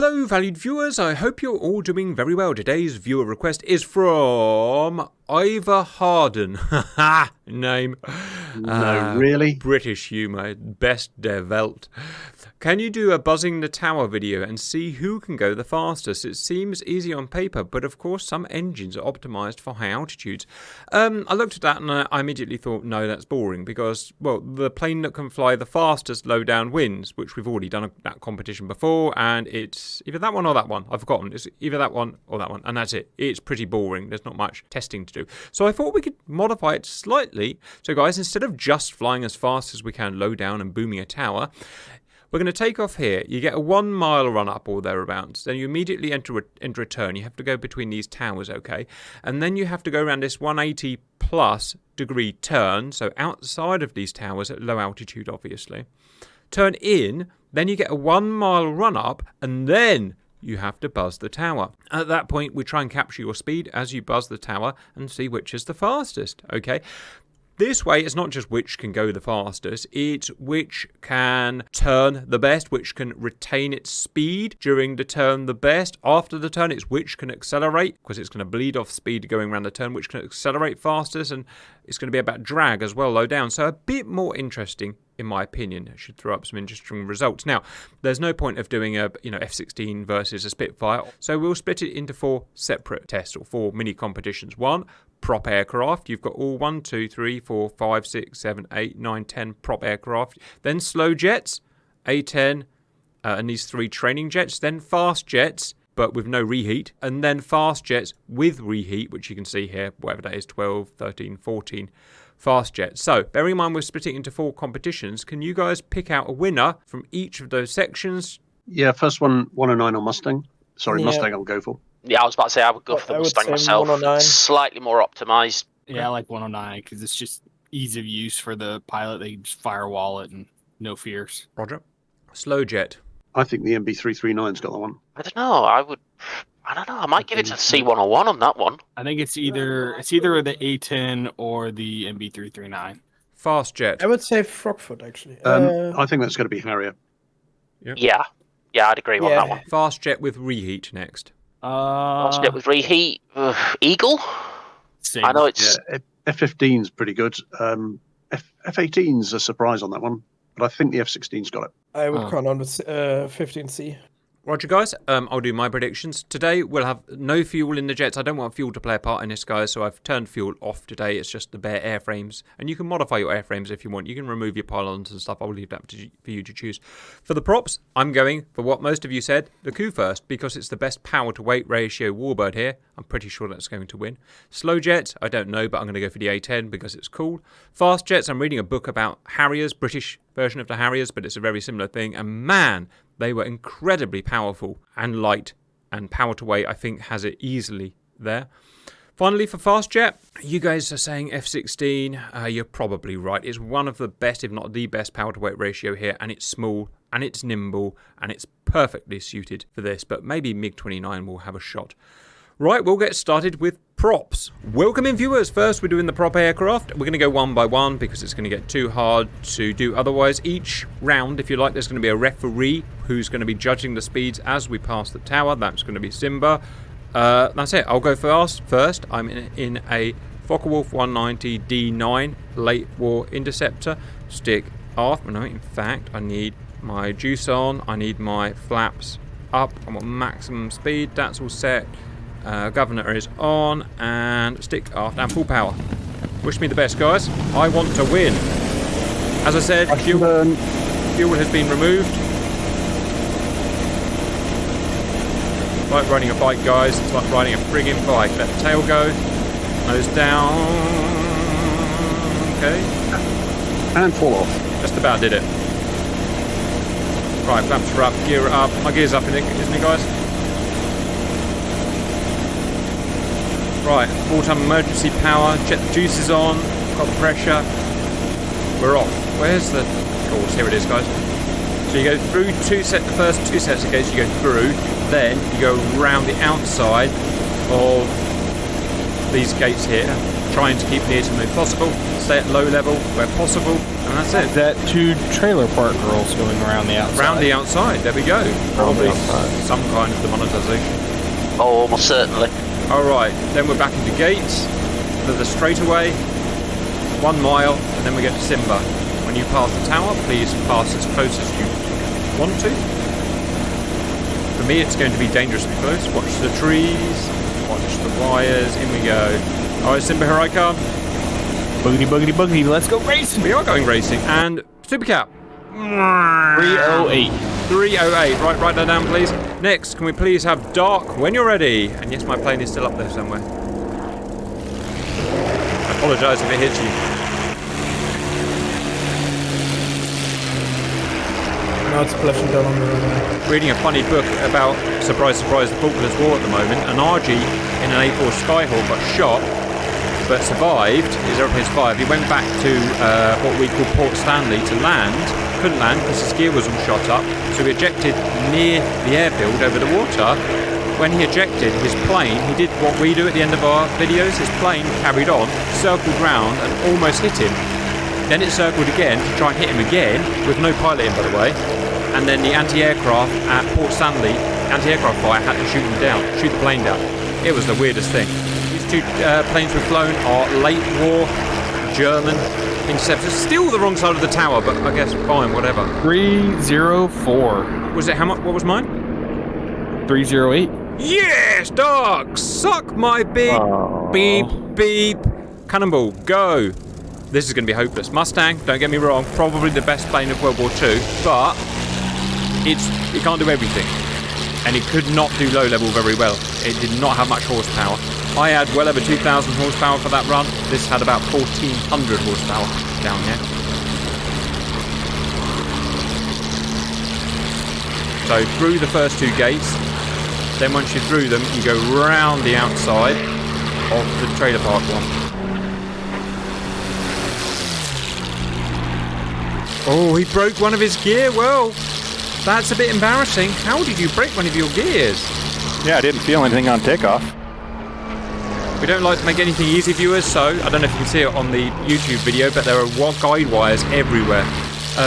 Hello valued viewers, I hope you're all doing very well. Today's viewer request is from Ivor Harden. Haha, name. No, really? British humour, best developed. Can you do a buzzing the tower video and see who can go the fastest? It seems easy on paper, but of course some engines are optimised for high altitudes. I looked at that and I immediately thought, no, that's boring because, well, the plane that can fly the fastest low down wins, which we've already done that competition before, and it's either that one or that one. I've forgotten. It's either that one or that one, and that's it. It's pretty boring. There's not much testing to do. So I thought we could modify it slightly. So guys, instead of just flying as fast as we can low down and booming a tower, we're going to take off here. You get a 1 mile run up or thereabouts. Then you immediately enter a turn. You have to go between these towers, okay? And then you have to go around this 180 plus degree turn. So outside of these towers at low altitude, obviously. Turn in. Then you get a 1 mile run up. And then you have to buzz the tower. At that point, we try and capture your speed as you buzz the tower and see which is the fastest, okay? This way, it's not just which can go the fastest, it's which can turn the best, which can retain its speed during the turn the best. After the turn, it's which can accelerate, because it's going to bleed off speed going around the turn, which can accelerate fastest, and it's going to be about drag as well, low down. So a bit more interesting, in my opinion. It should throw up some interesting results. Now, there's no point of doing a F-16 versus a Spitfire, so we'll split it into 4 separate tests, or 4 mini competitions. 1, prop aircraft. You've got all 1, 2, 3, 4, 5, 6, 7, 8, 9, 10 prop aircraft. Then slow jets, A-10, and these 3 training jets. Then fast jets, but with no reheat. And then fast jets with reheat, which you can see here, whatever that is, 12, 13, 14 fast jets. So, bearing in mind we're splitting into 4 competitions, can you guys pick out a winner from each of those sections? Yeah, first one, 109 on Mustang. Sorry, yeah. Mustang I'll go for. Yeah, I was about to say I would go for the Mustang myself. 109. Slightly more optimized. Yeah, I like 109 because it's just ease of use for the pilot. They can just firewall it and no fears. Roger. Slow jet. I think the MB339's got that one. I don't know. I might give it to C101 on that one. I think it's either the A10 or the MB339. Fast jet. I would say Frogfoot actually. I think that's going to be Harrier. Yep. Yeah, I'd agree on that one. Fast jet with reheat next. Fast jet with reheat. Eagle. Same. I know it's F-15's pretty good. F-18's a surprise on that one, but I think the F-16's got it. I would count on with 15C. Roger, guys. I'll do my predictions. Today, we'll have no fuel in the jets. I don't want fuel to play a part in this, guys, so I've turned fuel off today. It's just the bare airframes. And you can modify your airframes if you want. You can remove your pylons and stuff. I'll leave that for you to choose. For the props, I'm going for what most of you said, the Coup first, because it's the best power-to-weight ratio warbird here. I'm pretty sure that's going to win. Slow jets, I don't know, but I'm going to go for the A10 because it's cool. Fast jets, I'm reading a book about Harriers, British version of the Harriers, but it's a very similar thing. And man, they were incredibly powerful and light, and power to weight, I think, has it easily there. Finally, for fast jet, you guys are saying F-16. You're probably right. It's one of the best, if not the best, power to weight ratio here, and it's small, and it's nimble, and it's perfectly suited for this, but maybe MiG-29 will have a shot. Right, we'll get started with props. Welcome in, viewers. First, we're doing the prop aircraft. We're going to go one by one because it's going to get too hard to do otherwise. Each round, if you like, there's going to be a referee who's going to be judging the speeds as we pass the tower. That's going to be Simba. That's it. I'll go first. I'm in a Focke-Wulf 190 D9 late war interceptor. Stick aft. No, in fact, I need my juice on. I need my flaps up. I want maximum speed. That's all set. Governor is on, and stick aft and full power. Wish me the best, guys. I want to win. As I said, fuel has been removed. It's like riding a bike, guys. It's like riding a friggin' bike. Let the tail go. Nose down. Okay. And fall off. Just about did it. Right, flaps are up, gear up. My gear's up, isn't it, guys? Right, full-time emergency power, jet the juices on, got the pressure, we're off. Where's the course? Here it is, guys. So you go through the first 2 sets of gates you go through, then you go around the outside of these gates here, trying to keep near to the moon possible, stay at low level where possible, and that's it. Is that 2 trailer park girls going around the outside? Round the outside, there we go. Probably some kind of demonetization. Oh, almost certainly. Alright, then we're back into gates, to the straightaway, 1 mile, and then we get to Simba. When you pass the tower, please pass as close as you want to. For me, it's going to be dangerously close. Watch the trees, watch the wires, in we go. Alright, Simba, here I come. Boogity, boogity, boogity, let's go racing! We are going racing, and Supercap. 308. 308, right, write that down please. Next, can we please have Dark when you're ready? And yes, my plane is still up there somewhere. I apologise if it hits you. Now it's splashing down on the runway. Reading a funny book about, surprise, surprise, the Falklands War at the moment. An RG in an A4 Skyhawk got shot, but survived. His aeroplane survived. He went back to what we call Port Stanley to land. Couldn't land because his gear was all shot up, so he ejected near the airfield over the water. When he ejected his plane, he did what we do at the end of our videos. His plane carried on, circled round and almost hit him. Then it circled again to try and hit him again, with no pilot in by the way. And then the anti-aircraft at Port Stanley, anti-aircraft fire had to shoot him down, shoot the plane down. It was the weirdest thing. These 2 planes we've flown are late war German interceptors. Still the wrong side of the tower, but I guess fine, whatever. 304. Was it how much? What was mine? 308. Yes, Dark! Suck my beep, beep, beep. Cannonball, go! This is going to be hopeless. Mustang, don't get me wrong, probably the best plane of World War II, but it can't do everything. And it could not do low level very well. It did not have much horsepower. I had well over 2,000 horsepower for that run. This had about 1,400 horsepower down here. So through the first 2 gates, then once you're through them, you go round the outside of the trailer park one. Oh, he broke one of his gear. Well, that's a bit embarrassing. How did you break one of your gears? Yeah, I didn't feel anything on takeoff. We don't like to make anything easy, viewers, so I don't know if you can see it on the YouTube video, but there are guide wires everywhere.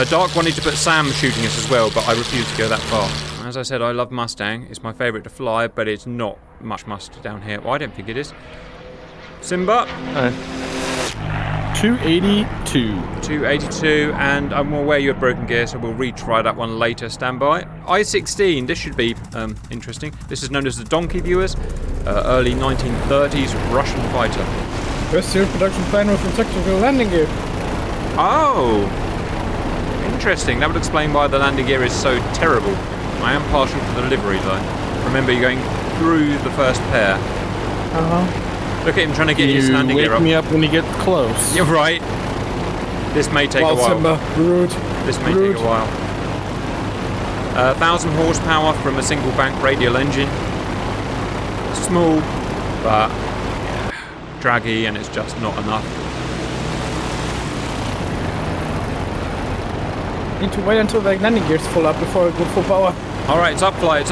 Dark wanted to put Sam shooting us as well, but I refused to go that far. As I said, I love Mustang. It's my favourite to fly, but it's not much must down here. Well, I don't think it is. Simba. 282. 282, and I'm aware you had broken gear, so we'll retry that one later. Stand by. I-16, this should be interesting. This is known as the Donkey, viewers. Early 1930s Russian fighter. First serial production plane with a tactical landing gear. Oh! Interesting. That would explain why the landing gear is so terrible. I am partial to the livery, though. Remember, you're going through the first pair. Uh-huh. Look at him trying to get his landing gear up. Wake me up when you get close. You're right. This may take a while. Simba, rude. This may take a while. 1,000 horsepower from a single bank radial engine. Small, but draggy, and it's just not enough. Need to wait until the landing gear's full up before I go full power. Alright, it's up fly,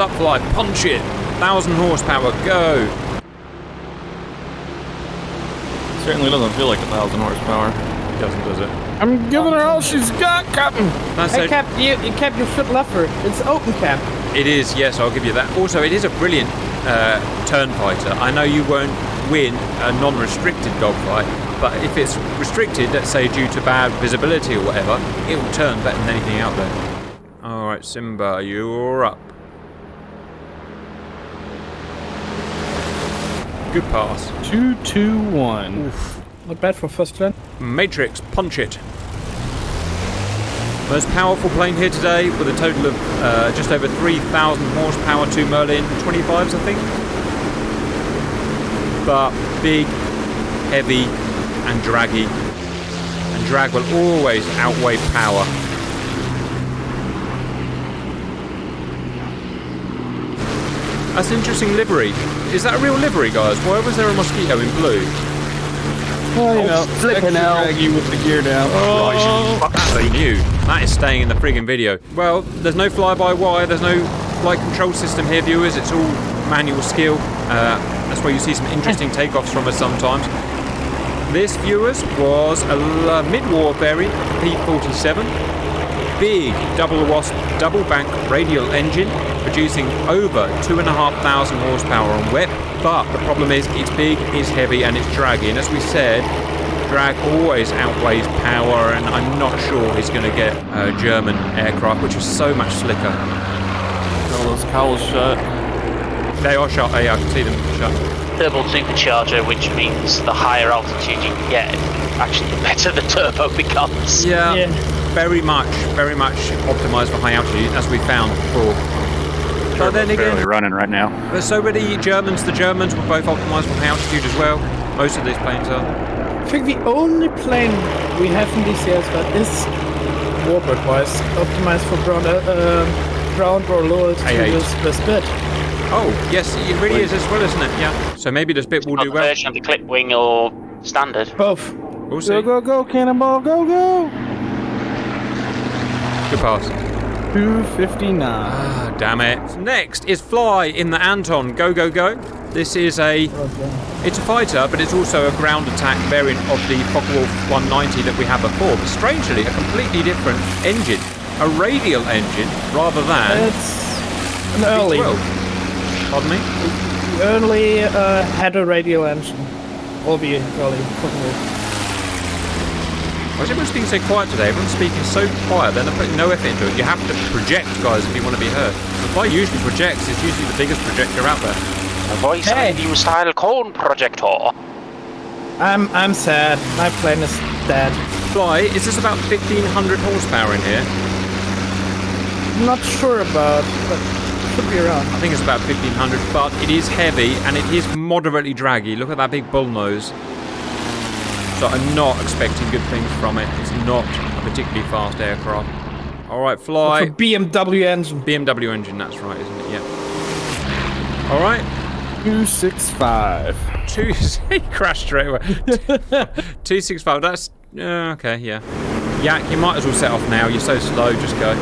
punch it! 1,000 horsepower, go! Certainly doesn't feel like 1,000 horsepower. It doesn't, does it? I'm giving her all she's got, Captain. That's Hey, it. Cap, you kept your foot lever. It's open, Cap. It is, yes, I'll give you that. Also, it is a brilliant turn fighter. I know you won't win a non-restricted dogfight, but if it's restricted, let's say due to bad visibility or whatever, it will turn better than anything out there. Alright, Simba, you're up. Good pass. 221. Oof. Not bad for first turn. Matrix, punch it. Most powerful plane here today with a total of just over 3,000 horsepower, 2 Merlin 25s, I think. But big, heavy, and draggy. And drag will always outweigh power. That's an interesting livery. Is that a real livery, guys? Why was there a mosquito in blue? Well, you know, flipping extra out. draggy with the gear down. That's new. That is staying in the friggin' video. Well, there's no fly-by-wire, there's no flight control system here, viewers. It's all manual skill. That's where you see some interesting takeoffs from us sometimes. This, viewers, was a mid-war variant P-47. Big double wasp, double bank radial engine, producing over 2,500 horsepower on wet. But the problem is, it's big, it's heavy, and it's draggy. And as we said, drag always outweighs power, and I'm not sure he's going to get a German aircraft, which is so much slicker. All those cowls shut. They are shut. Yeah, I can see them shut. Turbo supercharger, which means the higher altitude you can get, actually the better the turbo becomes. Yeah, very much optimized for high altitude, as we found before. But then Barely again, running right now. there's so many Germans. The Germans were both optimized for high altitude as well. Most of these planes are. I think the only plane we have in DCS that is warbird-wise optimized for ground or low altitude is the Spit. Oh, yes, it really is as well, isn't it? Yeah. So maybe this bit will Not do the well. version of the clip wing or standard. Both. We'll see. Go, go, go, Cannonball, go, go! Good pass. 259. Ah, damn it. Next is Fly in the Anton. Go, go, go. This is it's a fighter, but it's also a ground attack variant of the Focke-Wulf 190 that we had before. But strangely, a completely different engine. A radial engine, rather than... It's an early. Well, pardon me? We only had a radial engine. Albeit early. Why is everyone speaking so quiet today? Everyone's speaking so quiet, they're putting no effort into it. You have to project, guys, if you want to be heard. The Fly usually projects, it's usually the biggest projector out there. A voice review style cone projector. I'm sad. My plane is dead. Fly, is this about 1,500 horsepower in here? Not sure about, but should be around. I think it's about 1,500, but it is heavy and it is moderately draggy. Look at that big bull nose. So I'm not expecting good things from it. It's not a particularly fast aircraft. All right, Fly. It's a BMW engine. BMW engine, that's right, isn't it? Yeah. All right. 265. He crashed straight away. 265. That's okay. Yeah. Yak, you might as well set off now. You're so slow. Just go.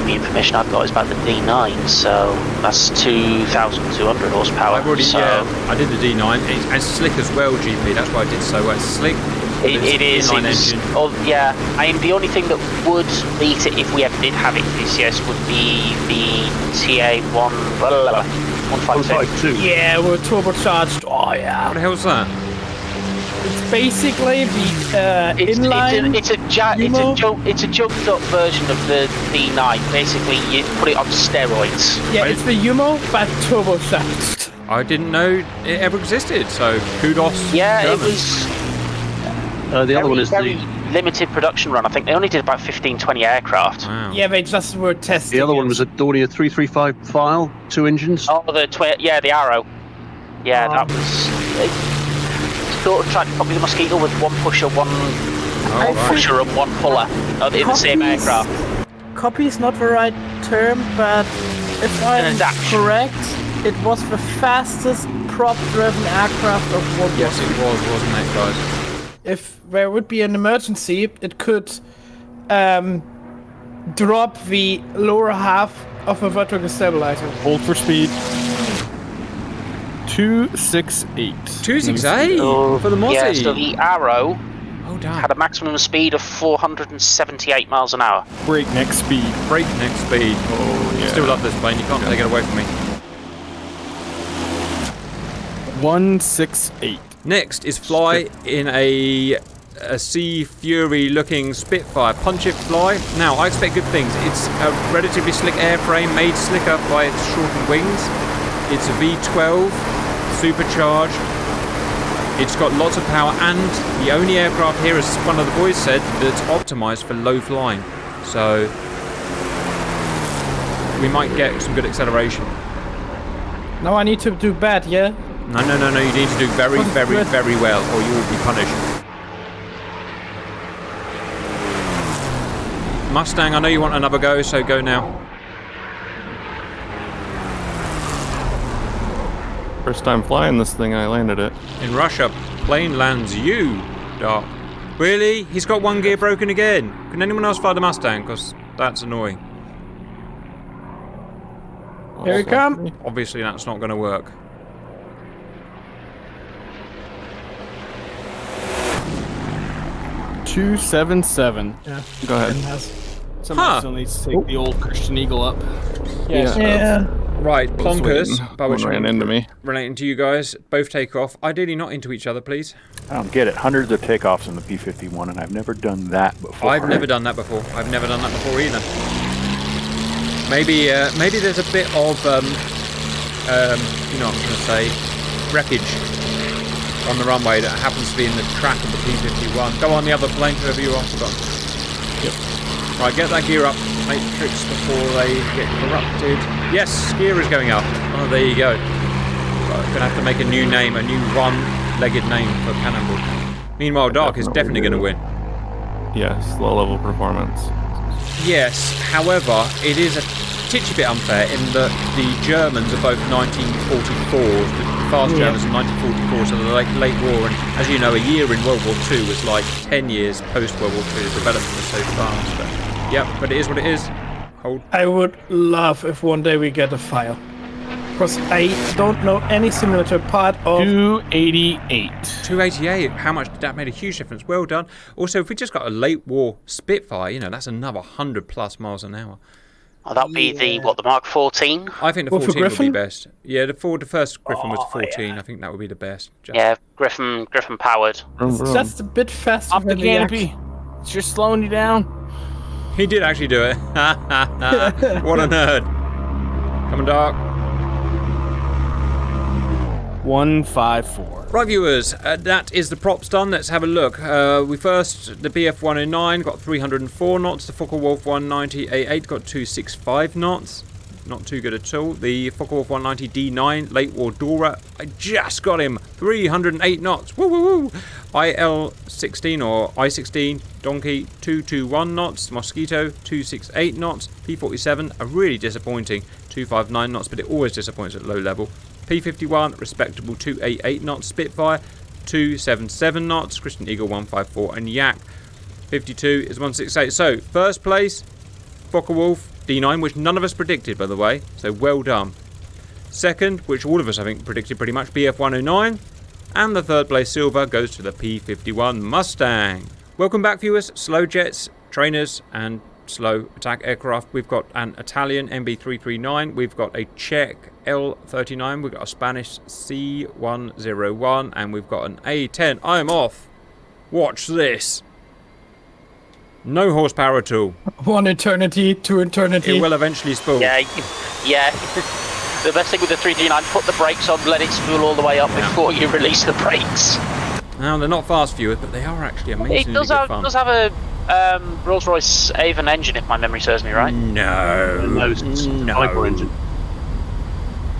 The information I've got is about the D9, so that's 2,200 horsepower. I've already, so I did the D9. It's slick as well, GP. That's why I did so well. It's slick. It is. Engine. Oh, yeah. I mean, the only thing that would beat it if we ever did have it in DCS would be the TA152. Yeah, we're turbocharged. Oh yeah. What the hell's that? It's basically the inline. It's a jumped up version of the D9. Basically, you put it on steroids. Yeah, it's the Yumo, but turbocharged. I didn't know it ever existed. So kudos. Yeah, Germans. it was. The other one is very the limited production run. I think they only did about 15, 20 aircraft. Wow. Yeah, they just were testing. the other one it. was a 335 file, 2 engines. Oh, the Arrow. Yeah, that was. Sort of tried to copy the Mosquito with one pusher, one pusher, and one puller in the same aircraft. Copy is not the right term, but if I'm correct, it was the fastest prop-driven aircraft of World War II. Yes, it was, wasn't it, guys? If there would be an emergency, it could drop the lower half of a vertical stabilizer. Hold for speed. 268. 268 for the Mozzie. Yeah, so the Arrow Oh damn. had a maximum speed of 478 miles an hour. Breakneck speed. Breakneck speed. Oh, yeah. Still love this plane. You can't take it away from me. 168. Next is Fly in a Sea Fury looking Spitfire. Punch it, Fly. Now, I expect good things. It's a relatively slick airframe made slicker by its shortened wings. It's a V12, supercharged. It's got lots of power, and the only aircraft here, as one of the boys said, that's optimized for low flying. So we might get some good acceleration. Now I need to do bad, yeah? No. You need to do very, very, very well, or you will be punished. Mustang, I know you want another go, so go now. First time flying this thing, I landed it. In Russia, plane lands you, Dark. Really? He's got one gear broken again. Can anyone else fly the Mustang? Because that's annoying. Here we come. Obviously, that's not going to work. 277. Yeah. Go ahead. Ben has. Somebody still needs to take the old Christian Eagle up. Yes. Yeah. Right, I was plonkers, waiting. by which One I ran mean into me. relating to you guys, both take off. Ideally not into each other, please. I don't get it. Hundreds of takeoffs in the P-51, and I've never done that before. I've never done that before. I've never done that before either. Maybe there's a bit of, you know what I'm going to say, wreckage on the runway that happens to be in the track of the P-51. Go on the other plane, whoever you are. Forgotten. Yep. Right, get that gear up, Matrix, before they get corrupted. Yes, gear is going up. Oh, there you go. Right, going to have to make a new name, a new one-legged name for Cannonball. Meanwhile, Dark is definitely going to win. Yes, low-level performance. Yes, however, it is a titchy bit unfair in that the Germans are both 1944, the fast Germans are 1944, so the late war, and as you know, a year in World War II was like 10 years post-World War II. The development was so fast. But, yep, but it is what it is. Hold. I would love if one day we get a file. Because I don't know any simulator part of... 288. 288, how much did that make? A huge difference. Well done. Also, if we just got a late war Spitfire, you know, that's another 100 plus miles an hour. Oh, that'd be the Mark 14? I think the Well, for 14 would be Griffin? best. Yeah, the first Griffin was 14. I think that would be the best. Just. Yeah, Griffin powered. Vroom, vroom. Just a bit faster Up the than the Yak. canopy. It's just slowing you down. He did actually do it. What a nerd. Coming Dark. 154. Right, viewers, that is the props done. Let's have a look. The BF 109 got 304 knots. The Focke-Wulf 190 A8 got 265 knots. Not too good at all. The Focke-Wulf 190 D9 late war Dora, I just got him 308 knots. Woo woo woo. IL16 or I16 Donkey 221 knots. Mosquito 268 knots. P47 are really disappointing 259 knots, but it always disappoints at low level. P51 respectable 288 knots. Spitfire 277 knots. Christian Eagle 154 and Yak 52 is 168. So first place Focke-Wulf D9, which none of us predicted, by the way, so well done. Second, which all of us I think predicted pretty much, BF 109, and the third place silver goes to the P51 Mustang. Welcome back, viewers. Slow jets, trainers, and slow attack aircraft. We've got an Italian MB339, we've got a Czech L39, we've got a Spanish C101, and we've got an A10. I am off. Watch this. No horsepower at all. One eternity, two eternity. It will eventually spool. Yeah. The best thing with the 339, put the brakes on, let it spool all the way up before you release the brakes. Now, they're not fast, viewers, but they are actually amazingly It does good have, fun. a Rolls-Royce Avon engine, if my memory serves me right. No. No, it's a Viper engine.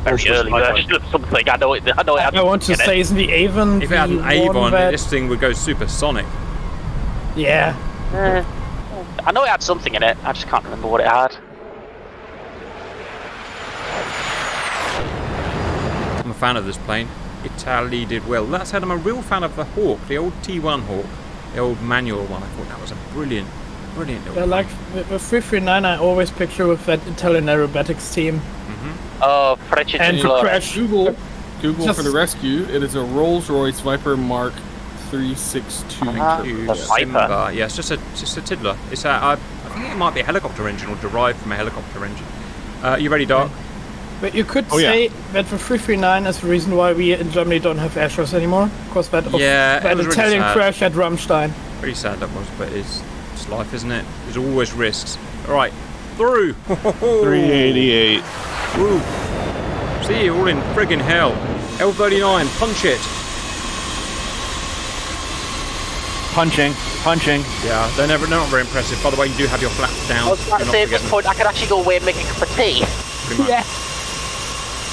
Very early version of something. I know it. I want to say, isn't the Avon If it had an the one Avon, that- this thing would go supersonic. Yeah. I know it had something in it. I just can't remember what it had. I'm a fan of this plane. Italy did well. That said, I'm a real fan of the Hawk, the old T1 Hawk, the old manual one. I thought that was a brilliant little Yeah, like with 339, I always picture with that Italian aerobatics team. Oh, Freccia And for Crash, Google Just- for the rescue. It is a Rolls-Royce Viper Mark 362. Thank you, the Simba. Viper. Yeah, it's just a Tiddler. It's I think it might be a helicopter engine or derived from a helicopter engine. You ready, Dark? But you could Oh, yeah. say that the 339 is the reason why we in Germany don't have air shows anymore. Because that, Yeah, it that was really Italian sad. crash at Rammstein. Pretty sad that was, but it's life, isn't it? There's always risks. All right, through. 388. Woo. See you all in friggin' hell. L39, punch it. Punching. Yeah, they're not very impressive. By the way, you do have your flaps down. I was about to Do not say at forget this point, I could actually go away and make a cup of tea. them, pretty much. Yeah.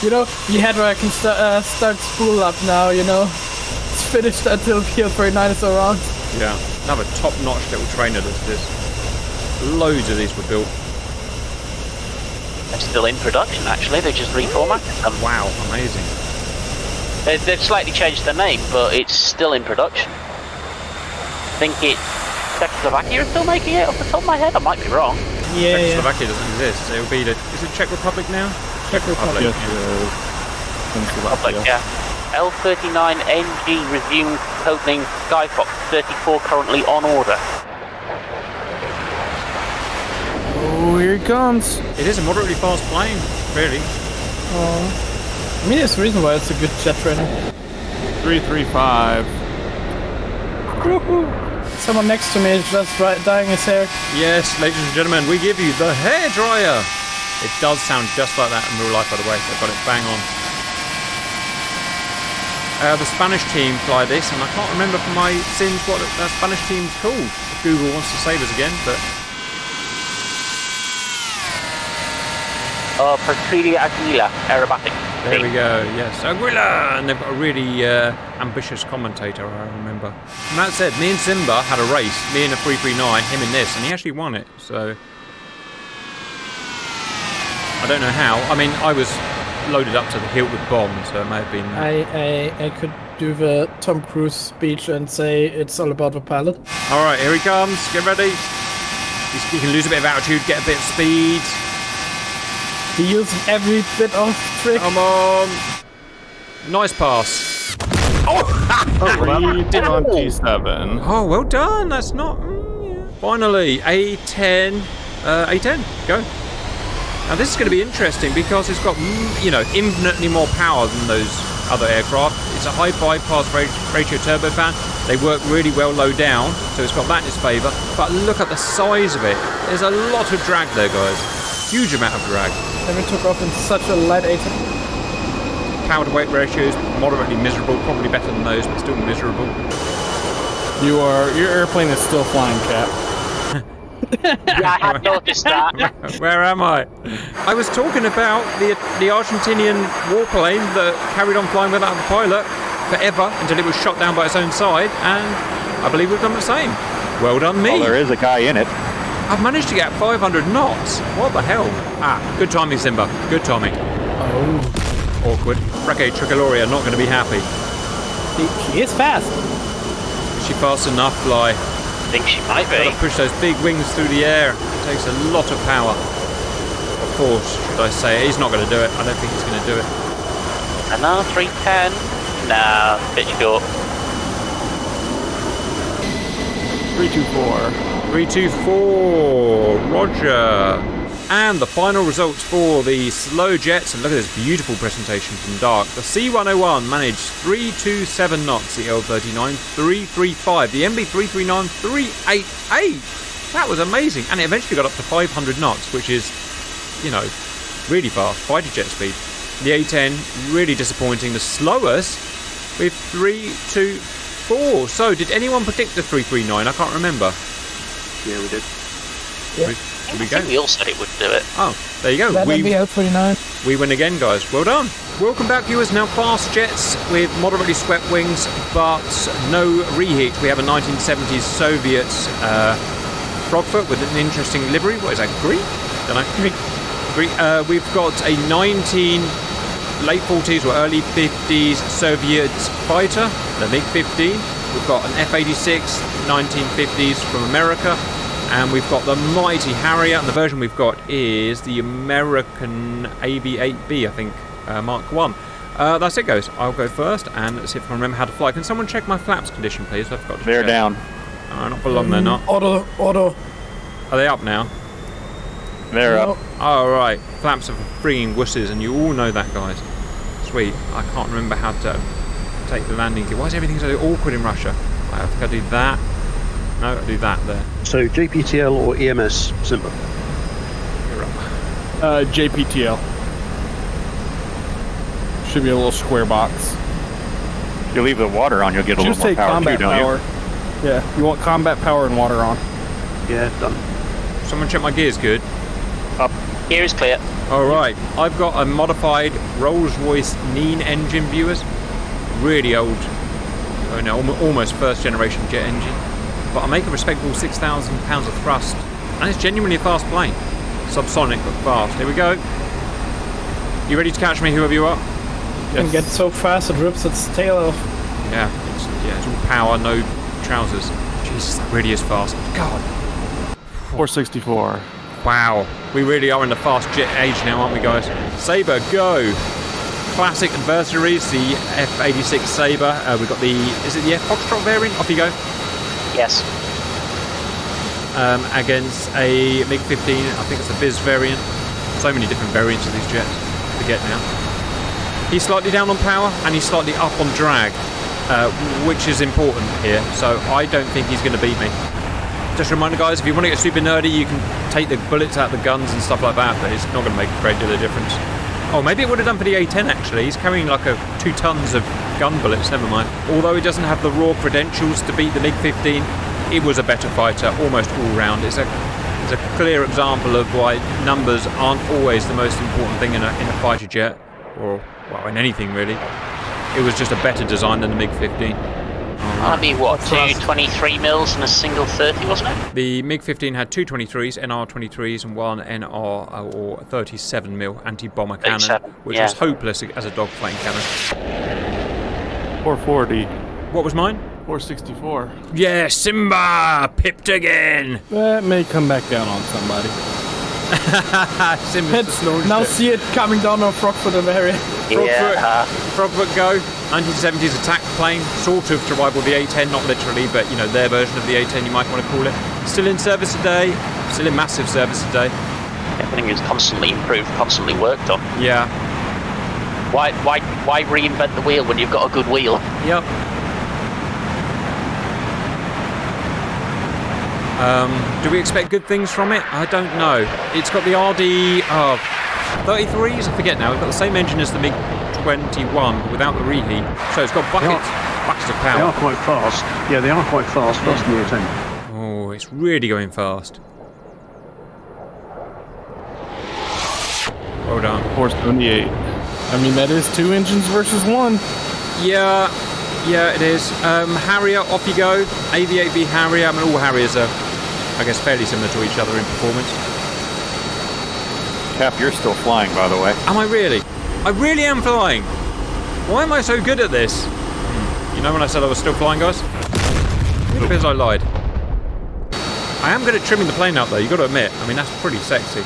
You know, the head where I can start spool up now, you know. It's finished until PL39 is around. Yeah, another top-notch little trainer does this. Loads of these were built. They're still in production, actually. They just reformatted them. Wow, amazing. They've slightly changed the name, but it's still in production. I think Czechoslovakia is still making it off the top of my head. I might be wrong. Yeah, yeah. Czechoslovakia doesn't exist. It will be is it Czech Republic now? Czech Republic. Yes, Republic, yeah. L39NG resumed opening Guy Fox 34 currently on order. Oh, here he comes. It is a moderately fast plane, really. I mean, there's a reason why it's a good jet training. 335. Someone next to me is just dyeing his hair. Yes, ladies and gentlemen, we give you the hairdryer. It does sound just like that in real life, by the way. They've got it bang on. The Spanish team fly this, and I can't remember for my sins what the Spanish team's called. If Google wants to save us again, but... Proceeding Aguila, aerobatic. There we go, yes. Aguila! And they've got a really ambitious commentator, I remember. And that said, me and Simba had a race, me in a 339, him in this, and he actually won it, so... I don't know how. I mean, I was loaded up to the hilt with bombs, so it may have been... I could do the Tom Cruise speech and say it's all about the pilot. Alright, here he comes, get ready. You can lose a bit of altitude, get a bit of speed. He used every bit of trick. Come on. Nice pass. Oh! 327. Oh, well done. That's not... yeah. Finally, A10. A10, go. Now this is going to be interesting because it's got, infinitely more power than those other aircraft. It's a high bypass ratio turbofan. They work really well low down, so it's got that in its favour. But look at the size of it. There's a lot of drag there, guys. Huge amount of drag. And we took off in such a light A10. Power to weight ratio is moderately miserable, probably better than those, but still miserable. Your airplane is still flying, Cap. Yeah, I had noticed that. Where am I? I was talking about the Argentinian warplane that carried on flying without a pilot forever until it was shot down by its own side, and I believe we've done the same. Well done, me. Well, there is a guy in it. I've managed to get 500 knots. What the hell? Ah, good timing, Simba. Good timing. Oh. Awkward. Reke Tricoloria not going to be happy. He is fast. Is she fast enough, Fly? I think she might be. Got to push those big wings through the air. It takes a lot of power. Of course, should I say. He's not going to do it. I don't think he's going to do it. Another 310. Nah, bit short. 324. 324, Roger. And the final results for the slow jets. And look at this beautiful presentation from Dark. The C-101 managed 327 knots, the L-39 335, the MB-339 388. That was amazing. And it eventually got up to 500 knots, which is, really fast, fighter jet speed. The A-10, really disappointing. The slowest with 324. So, did anyone predict the 339? I can't remember. Yeah, we did. Yeah. Here we I go. think we all said it would do it. Oh, there you go. That would be L49. We win again, guys. Well done. Welcome back, viewers. Now fast jets with moderately swept wings, but no reheat. We have a 1970s Soviet Frogfoot with an interesting livery. What is that? Greek? Don't know. Greek. We've got a late 40s or early 50s Soviet fighter, the MiG-15. We've got an F-86, 1950s from America. And we've got the mighty Harrier, and the version we've got is the American AV-8B, I think, Mark 1. That's it, guys. I'll go first, and let's see if I can remember how to fly. Can someone check my flaps condition, please? I've got to They're check. down. Not for long, they're not. Auto. Are they up now? They're No. up. Oh, right. Flaps are for freeing wusses, and you all know that, guys. Sweet. I can't remember how to take the landing gear. Why is everything so awkward in Russia? I think I do that. No, I do that there. So JPTL or EMS, Simba? You're up. JPTL. Should be a little square box. You leave the water on, you'll get a Just little more take power combat too, don't power. Yeah, you want combat power and water on. Yeah, done. Someone check my gears good. Gear is clear. Alright, I've got a modified Rolls-Royce Neen engine, viewers. Really old. Oh no, almost first generation jet engine. But I make a respectable 6,000 pounds of thrust. And it's genuinely a fast plane. Subsonic but fast. Here we go. You ready to catch me, whoever you are? And get so fast it rips its tail off. Yeah, it's all power, no trousers. Jesus, that really is fast. God. 464. Wow. We really are in the fast jet age now, aren't we, guys? Sabre, go. classic adversaries, the F-86 Sabre. We've got the, is it the Foxtrot variant? Off you go. Yes. Against a MiG-15, I think it's the Biz variant. So many different variants of these jets. Forget now. He's slightly down on power and he's slightly up on drag, which is important here. So I don't think he's going to beat me. Just a reminder, guys, if you want to get super nerdy, you can take the bullets out of the guns and stuff like that, but it's not going to make a great deal of difference. Oh, maybe it would have done for the A10 actually. He's carrying like 2 tons of gun bullets, never mind. Although he doesn't have the raw credentials to beat the MiG-15, it was a better fighter almost all round. It's a clear example of why numbers aren't always the most important thing in a fighter jet, or well, in anything really. It was just a better design than the MiG-15. That'd be what, 2 23 mils and a single 30, wasn't it? The MiG-15 had 2 23s, NR-23s, and 1 NR or 37mm anti-bomber cannon, which was hopeless as a dogfighting cannon. 440. What was mine? 464. Yeah, Simba! Pipped again! That may come back down on somebody. Simba's the slowest Now bit. see it coming down on Frogfoot and area. Frogfoot go. 1970s attack plane, sort of to rival the A10, not literally, but you know, their version of the A10 you might want to call it. Still in service today, still in massive service today. Everything is constantly improved, constantly worked on. Yeah. Why reinvent the wheel when you've got a good wheel? Yep. Do we expect good things from it? I don't know. It's got the RD 33s, I forget now. It's got the same engine as the MiG-21 but without the reheat. So it's got buckets of power. They are quite fast. Yeah, they are quite fast. Faster than the A10. Oh, it's really going fast. Well done. 478. I mean, that is 2 engines versus 1. Yeah, it is. Harrier, off you go. AV-8B Harrier. I mean, all Harriers are, I guess, fairly similar to each other in performance. Cap, you're still flying, by the way. Am I really? I really am flying. Why am I so good at this? You know when I said I was still flying, guys? It appears I lied. I am good at trimming the plane out, though. You got to admit. I mean, that's pretty sexy.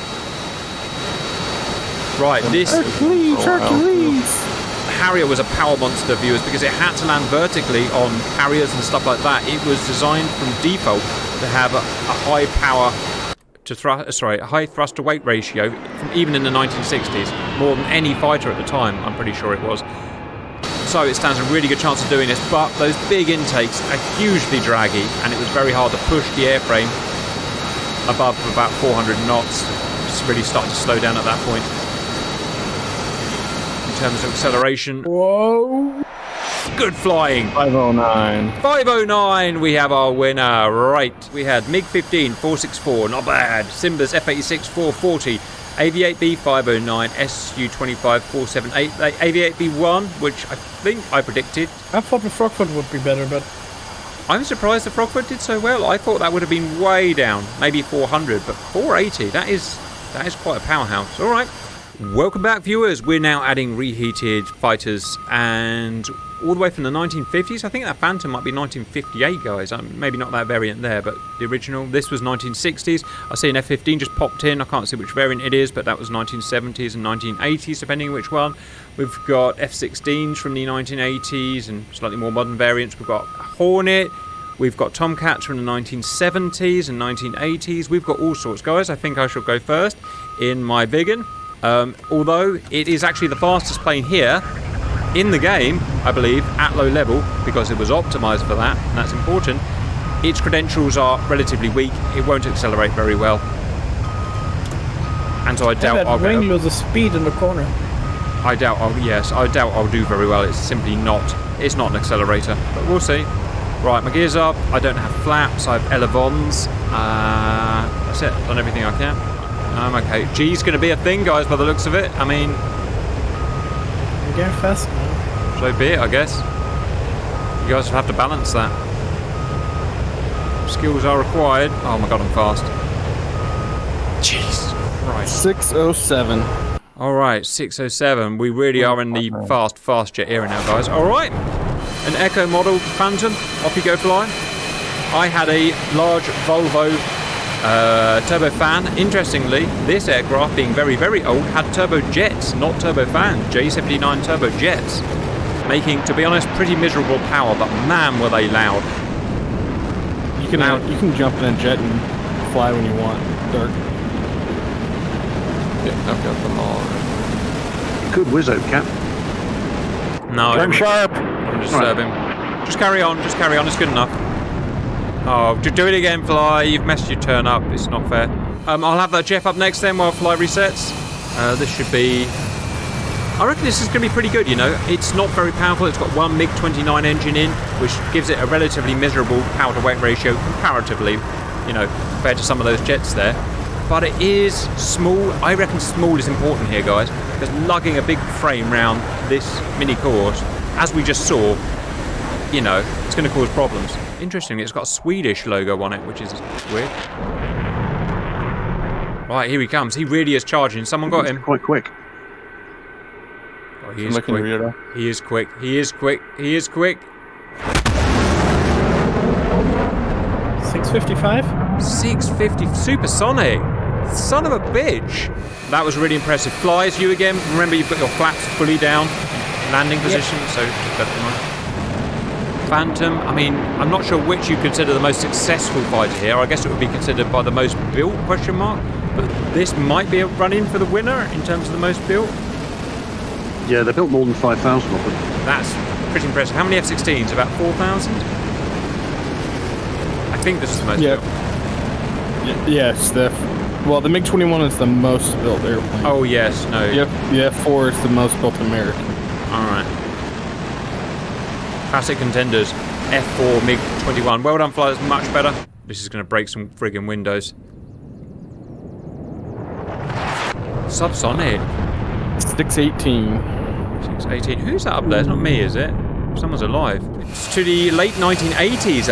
Right, this Hercules! Harrier was a power monster, viewers, because it had to land vertically on Harriers and stuff like that. It was designed from default to have a high power to a high thrust to weight ratio from even in the 1960s, more than any fighter at the time. I'm pretty sure it was. So it stands a really good chance of doing this. But those big intakes are hugely draggy, and it was very hard to push the airframe above about 400 knots. Just really started to slow down at that point. In terms of acceleration. Whoa! Good flying. 509. 509, we have our winner. Right, we had MiG-15 464, not bad. Simba's F-86 440, AV-8B 509, Su-25 478, AV-8B1, which I think I predicted. I thought the Frogfoot would be better, but I'm surprised the Frogfoot did so well. I thought that would have been way down, maybe 400, but 480, that is quite a powerhouse. All right. Welcome back, viewers. We're now adding reheated fighters, and all the way from the 1950s. I think that Phantom might be 1958, guys. Maybe not that variant there, but the original. This was 1960s. I see an F-15 just popped in. I can't see which variant it is, but that was 1970s and 1980s, depending on which one. We've got F-16s from the 1980s and slightly more modern variants. We've got Hornet. We've got Tomcats from the 1970s and 1980s. We've got all sorts, guys. I think I shall go first in my Biggin. Although it is actually the fastest plane here in the game, I believe, at low level, because it was optimized for that, and that's important. Its credentials are relatively weak. It won't accelerate very well, and so I doubt I'll wing loses speed in the corner. I doubt I'll do very well. It's simply not. It's not an accelerator, but we'll see. Right, my gear's up. I don't have flaps. I have elevons. That's it. Done everything I can. I'm okay. G's going to be a thing, guys, by the looks of it. I mean, You're getting fast now. so be it, I guess. You guys will have to balance that. Skills are required. Oh my god, I'm fast. Jeez. Right. 607. Alright, 607. We really are in the fast jet era now, guys. Alright. An Echo model Phantom. Off you go flying. I had a large Volvo Turbofan. Interestingly, this aircraft, being very, very old, had turbojets, not turbofans. J79 turbojets, making, to be honest, pretty miserable power. But man, were they loud! You can jump in a jet and fly when you want. Dirk. Yeah, I've got them all. Good wizzo, Cap. No, Turn sharp. I'm just serving. Just carry on. Just carry on. It's good enough. Oh, just do it again, Fly. You've messed your turn up. It's not fair. I'll have that Jeff up next then while Fly resets. This should be... I reckon this is going to be pretty good, you know. It's not very powerful. It's got one MiG-29 engine in, which gives it a relatively miserable power-to-weight ratio comparatively, you know, compared to some of those jets there. But it is small. I reckon small is important here, guys, because lugging a big frame round this mini course, as we just saw, you know, it's going to cause problems. Interestingly, it's got a Swedish logo on it, which is weird. Right, here he comes. He really is charging. Someone got him. Quite quick. Oh, he is quick. He is quick. He is quick. He is quick. 655? 650 supersonic. Son of a bitch. That was really impressive. Flies, you again. Remember, you've got your flaps fully down. Landing position, so just better than mine. Phantom, I mean, I'm not sure which you consider the most successful fighter here. I guess it would be considered by the most built, question mark. But this might be a run-in for the winner in terms of the most built. Yeah, they built more than 5,000 of them. That's pretty impressive. How many F-16s? About 4,000? I think this is the most built. Yes, the MiG-21 is the most built airplane. Oh, yes, no. Yep, the F-4 is the most built American. Alright. Classic contenders. F4, MiG-21. Well done, flyers. Much better. This is going to break some friggin' windows. Subsonic. 618. 618. Who's that up there? It's not me, is it? Someone's alive. It's to the late 1980s.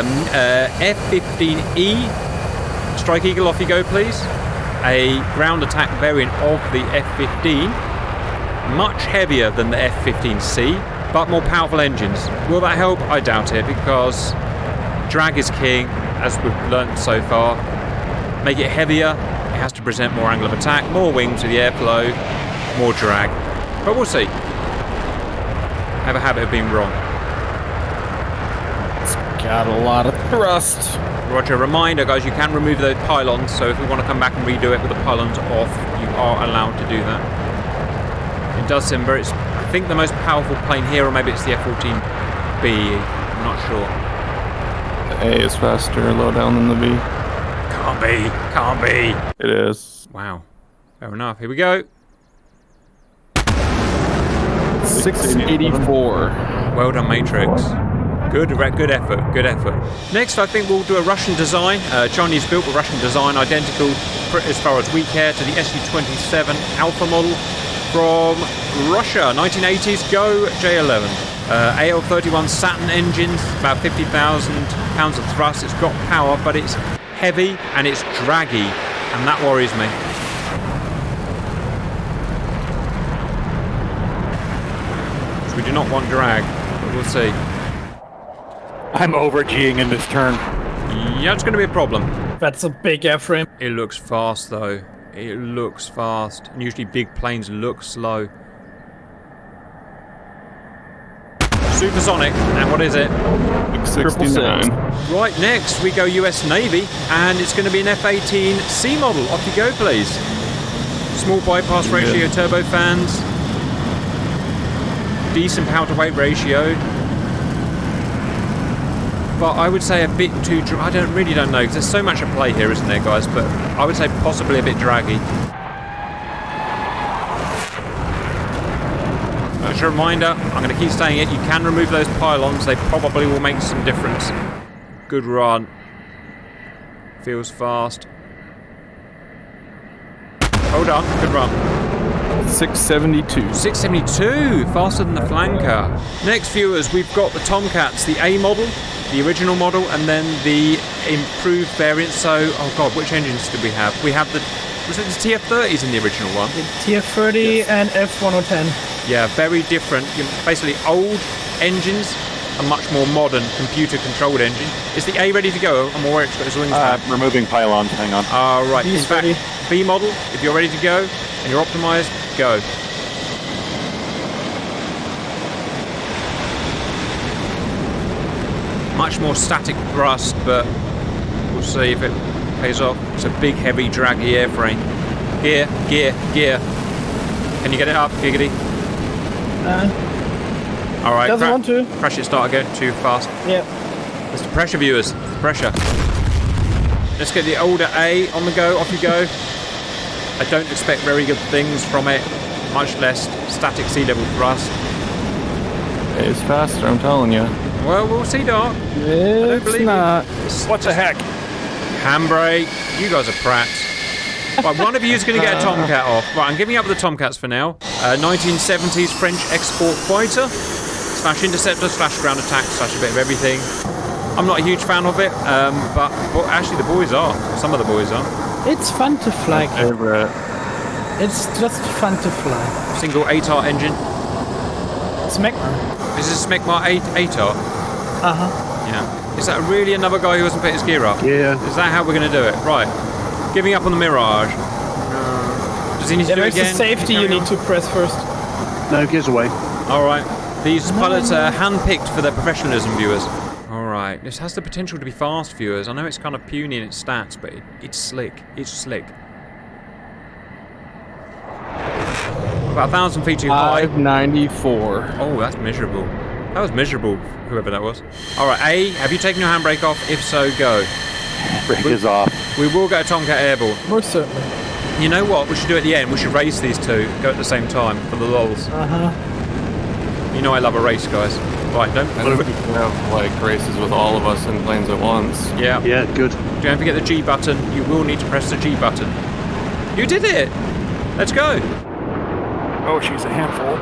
F-15E. Strike Eagle, off you go, please. A ground attack variant of the F-15. Much heavier than the F-15C, but more powerful engines. Will that help? I doubt it, because drag is king, as we've learnt so far. Make it heavier, it has to present more angle of attack, more wings with the airflow, more drag. But we'll see. I have a habit of being wrong. It's got a lot of thrust. Roger, reminder guys, you can remove those pylons, so if we want to come back and redo it with the pylons off, you are allowed to do that. It does seem very... I think the most powerful plane here, or maybe it's the F-14B, I'm not sure. The A is faster low down than the B. Can't be, can't be. It is. Wow, fair enough, here we go. 684. Well done, Matrix. Good effort, good effort. Next, I think we'll do a Russian design. Chinese built, but Russian design, identical as far as we care to the Su-27 Alpha model from Russia, 1980s. Go J11. AL-31 Saturn engines, about 50,000 pounds of thrust. It's got power, but it's heavy and it's draggy, and that worries me. So we do not want drag, but we'll see. I'm over-G'ing in this turn. Yeah, it's going to be a problem. That's a big airframe. It looks fast, though. It looks fast. And usually big planes look slow. Supersonic. And what is it? 69. Right, next we go US Navy. And it's going to be an F-18C model. Off you go, please. Small bypass ratio turbofans. Decent power-to-weight ratio. But I would say a bit too... I really don't know, because there's so much at play here, isn't there, guys? But I would say possibly a bit draggy. As a reminder, I'm going to keep saying it, you can remove those pylons. They probably will make some difference. Good run. Feels fast. Hold on, good run. 672. 672, faster than the flanker. Next, viewers, we've got the Tomcats, the A model, the original model, and then the improved variant. So, oh god, which engines did we have? We have the... Was it the TF-30s in the original one? The TF-30 and F-110. Yeah, very different. Basically, old engines, a much more modern computer-controlled engine. Is the A ready to go? I'm aware it's got his wings back. Removing pylons, hang on. Right. In He's fact, ready. B model, if you're ready to go and you're optimized, go. Much more static thrust, but we'll see if it pays off. It's a big, heavy, draggy airframe. Gear, gear, gear. Can you get it up, Giggity? All right. Doesn't want to. Crash it, start again. Too fast. Yeah. It's the pressure, viewers. It's the pressure. Let's get the older A on the go. Off you go. I don't expect very good things from it. Much less static sea level thrust. It's faster, I'm telling you. Well, we'll see, Dark. It's believe it. not. What the heck? Handbrake. You guys are prats. Right, one of you is going to get a Tomcat off. Right, I'm giving up the Tomcats for now. 1970s French export fighter. Slash interceptor, slash ground attack, slash a bit of everything. I'm not a huge fan of it, but actually the boys are. Some of the boys are. It's fun to fly. Favorite. It's just fun to fly. Single ATAR engine. Smegma. This is a Smegma 8 ATAR. Uh-huh. Yeah. Is that really another guy who hasn't put his gear up? Yeah. Is that how we're going to do it? Right. Giving up on the Mirage. Does he need to do it There's a again? safety you need to press first. No, gears away. All right. These pilots are hand-picked for their professionalism, viewers. All right. This has the potential to be fast, viewers. I know it's kind of puny in its stats, but it's slick. It's slick. About 1,000 feet too high. 594. Oh, that's miserable. That was miserable, whoever that was. All right, A, have you taken your handbrake off? If so, go. Brake is off. We will get a Tomcat airborne. Most certainly. You know what? We should do at the end. We should race these two. Go at the same time for the lols. Uh-huh. You know I love a race, guys. Right, don't... I think we can have like races with all of us in planes at once. Yeah. Yeah, good. Don't forget the G button. You will need to press the G button. You did it! Let's go! Oh, she's a handful.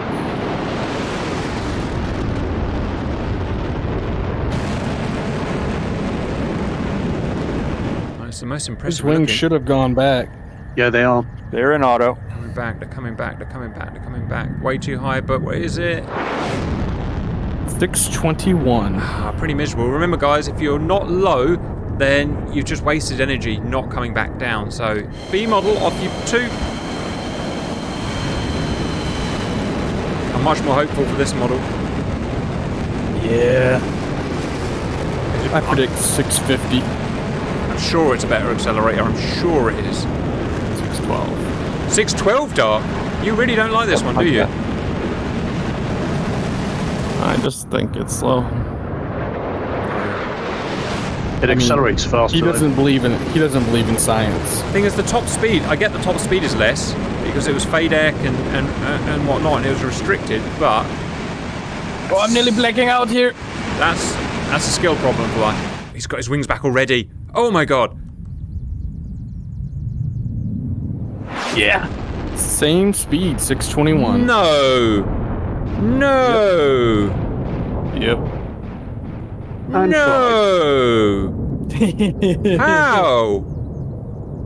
It's the most His impressive wings looking. should have gone back. Yeah, they are. They're in auto. Coming back, they're coming back, they're coming back, they're coming back. Way too high, but what is it? 621. Pretty miserable. Remember, guys, if you're not low, then you've just wasted energy not coming back down. So, B model, off you two. I'm much more hopeful for this model. Yeah. I predict 650. I'm sure it's a better accelerator. I'm sure it is. 612. 612, Dark. You really don't like this one, do you? I just think it's slow. It accelerates faster. He doesn't believe in it. He doesn't believe in science. Thing is, the top speed, I get the top speed is less because it was FADEC and whatnot, and it was restricted, but Oh, I'm nearly blacking out here. that's a skill problem for one. He's got his wings back already. Oh my god. Yeah. Same speed, 621. No. No. Yep. No. How?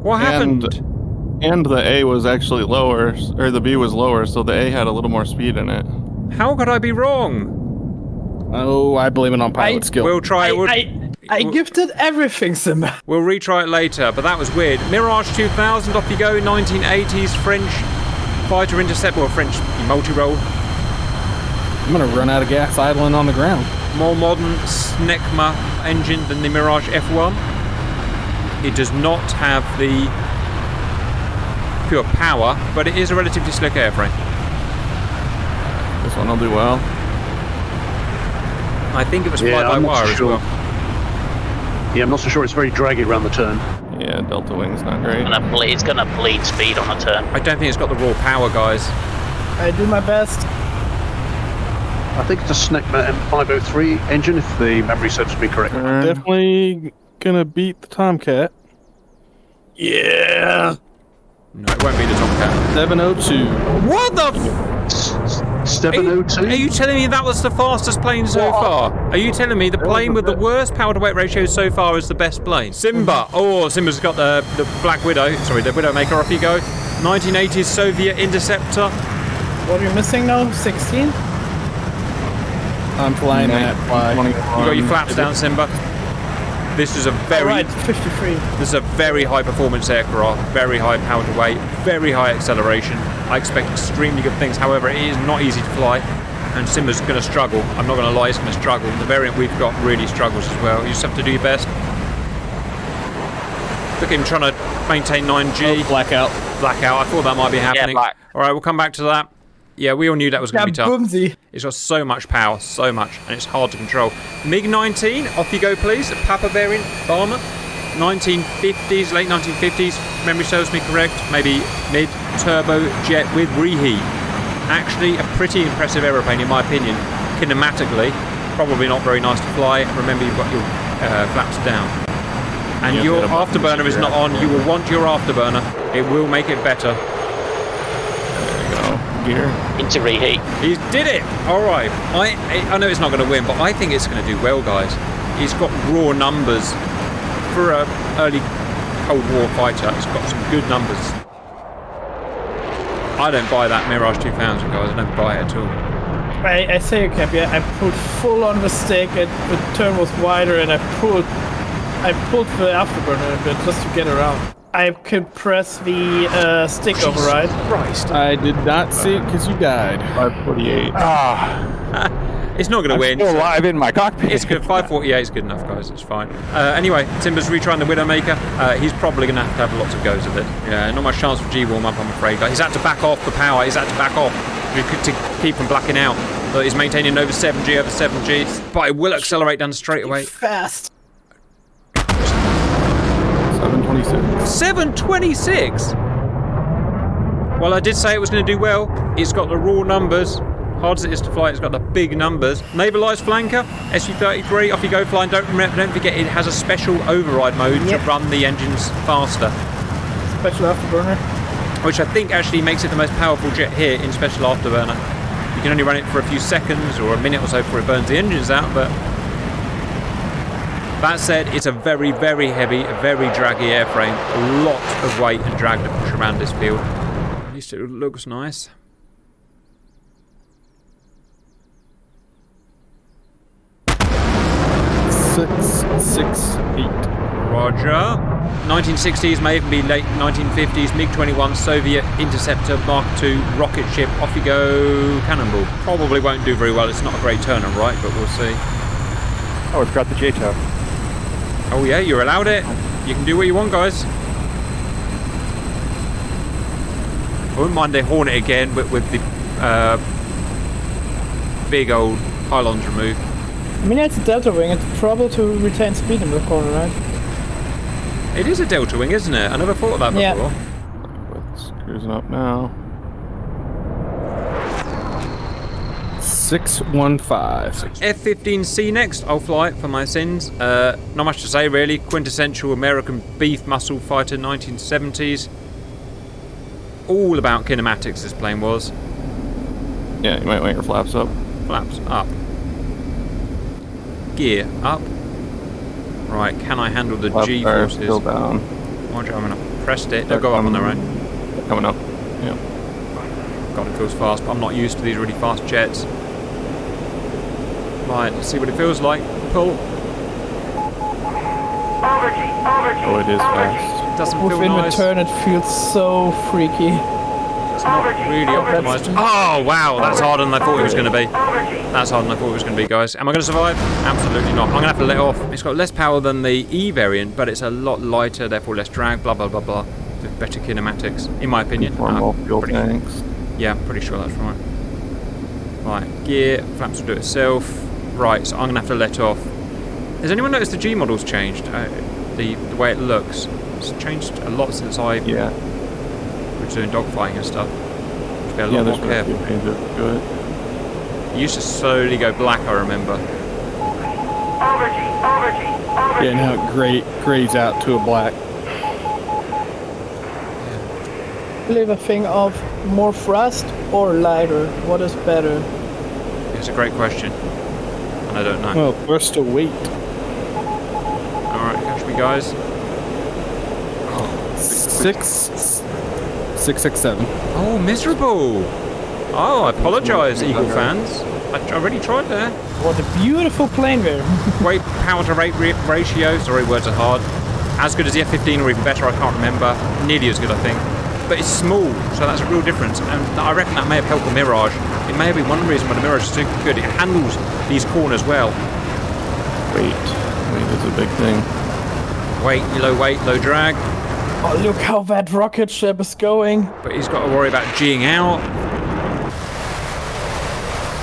What happened? And the A was actually lower, or the B was lower, so the A had a little more speed in it. How could I be wrong? Oh, I blame it on pilot skill. We'll try it. I gifted everything, Simba. We'll retry it later, but that was weird. Mirage 2000, off you go. 1980s French fighter interceptor, or French multi-role. I'm gonna run out of gas idling on the ground. More modern Snecma engine than the Mirage F1. It does not have the pure power, but it is a relatively slick airframe. This one will do well. I think it was Yeah, I'm not fly-by-wire so as sure. well. Yeah, I'm not so sure. It's very draggy around the turn. Yeah, Delta Wing's not great. It's gonna bleed speed on a turn. I don't think it's got the raw power, guys. I do my best. I think it's a Snecma M503 engine, if the memory serves me correct. Definitely gonna beat the Tomcat. Yeah. No, it won't be the Tomcat. 702. What the f- 702? Are you telling me that was the fastest plane so far? Are you telling me the plane with the worst power-to-weight ratio so far is the best plane? Simba! Oh, Simba's got the Black Widow. Sorry, the Widowmaker. Off you go. 1980s Soviet Interceptor. What are you missing now? 16? I'm flying that fly. You got your flaps down, Simba. This is a very Right, 53. This is a very high performance aircraft, very high power to weight, very high acceleration. I expect extremely good things. However, it is not easy to fly, and Simba's going to struggle. I'm not going to lie, he's going to struggle. The variant we've got really struggles as well. You just have to do your best. Look at him trying to maintain 9G. Oh, blackout. Blackout. I thought that might be happening. black. All right, we'll come back to that. Yeah, we all knew that was going to be tough. Boomsy. It's got so much power, so much, and it's hard to control. MiG-19, off you go, please. A Papa variant bomber. 1950s, late 1950s, memory serves me correct. Maybe mid-turbo jet with reheat. Actually, a pretty impressive aeroplane, in my opinion. Kinematically, probably not very nice to fly. Remember, you've got your flaps down. And your afterburner is not on. You will want your afterburner. It will make it better. Gear. Into reheat. He did it! Alright. I know it's not going to win, but I think it's going to do well, guys. He's got raw numbers. For an early Cold War fighter, it's got some good numbers. I don't buy that Mirage 2000, guys. I don't buy it at all. I say you can, yeah. I pulled full on the stick, and the turn was wider, and I pulled the afterburner a bit just to get around. I could press the stick override. Christ. I did not see it because you died. 548. It's not going to I'm win. still alive in my cockpit. It's good. 548 is good enough, guys. It's fine. Anyway, Timber's retrying the Widowmaker. He's probably going to have lots of goes of it. Yeah, not much chance for G-warm up, I'm afraid. He's had to back off the power. He's had to back off to keep from blacking out. But he's maintaining over 7G, over 7Gs. But it will accelerate down the straightaway. Fast. 726. 726! Well, I did say it was going to do well. It's got the raw numbers. Hard as it is to fly, it's got the big numbers. Navalised flanker, SU-33, off you go flying. Don't forget, it has a special override mode to run the engines faster. Special afterburner. Which I think actually makes it the most powerful jet here in Special Afterburner. You can only run it for a few seconds or a minute or so before it burns the engines out, but... That said, it's a very, very heavy, very draggy airframe. A lot of weight and drag to push around this field. At least it looks nice. Six, 8. Roger. 1960s, may even be late 1950s. MiG-21 Soviet Interceptor Mark II rocket ship. Off you go, Cannonball. Probably won't do very well. It's not a great turner, right? But we'll see. Oh, it's got the J-top. Oh yeah, you're allowed it. You can do what you want, guys. I wouldn't mind they horn it again, but with the big old pylons removed. I mean, it's a delta wing. It's probably to retain speed in the corner, right? It is a delta wing, isn't it? I never thought of that before. Yeah. It's cruising up now. 615. F-15C next. I'll fly it for my sins. Not much to say, really. Quintessential American beef muscle fighter, 1970s. All about kinematics, this plane was. Yeah, you might want your flaps up. Flaps up. Gear up. Right, can I handle the Flaps G are forces? still down. Roger, I'm going to press it. They'll go up on their own. Coming up. Yeah. God, it feels fast, but I'm not used to these really fast jets. Right, let's see what it feels like. Pull. Oh, it is fast. It doesn't feel Within nice. the turn, it feels so freaky. It's not really optimized. Oh, wow, that's harder than I thought it was going to be. That's harder than I thought it was going to be, guys. Am I going to survive? Absolutely not. I'm going to have to let off. It's got less power than the E variant, but it's a lot lighter, therefore less drag, blah, blah, blah, blah. With better kinematics, in my opinion. Normal fuel pretty tanks. Yeah, I'm pretty sure that's right. Right, gear, flaps will do it itself. Right, so I'm going to have to let off. Has anyone noticed the G model's changed? The way it looks. It's changed a lot since I was doing dogfighting and stuff. Just be a lot more careful. Good. It used to slowly go black, I remember. Yeah, now it grays out to a black. Leave a thing of more thrust or lighter. What is better? It's a great question. And I don't know. Well, thrust to weight. Alright, catch me, guys. 667. Oh, miserable! Oh, I apologise, Eagle fans. I already tried there. What a beautiful plane there. Weight power to rate ratio, sorry, words are hard. As good as the F-15 or even better, I can't remember. Nearly as good, I think. But it's small, so that's a real difference. And I reckon that may have helped the Mirage. It may have been one reason why the Mirage is so good. It handles these corners well. Weight is a big thing. Weight, low drag. Oh, look how that rocket ship is going. But he's got to worry about G'ing out.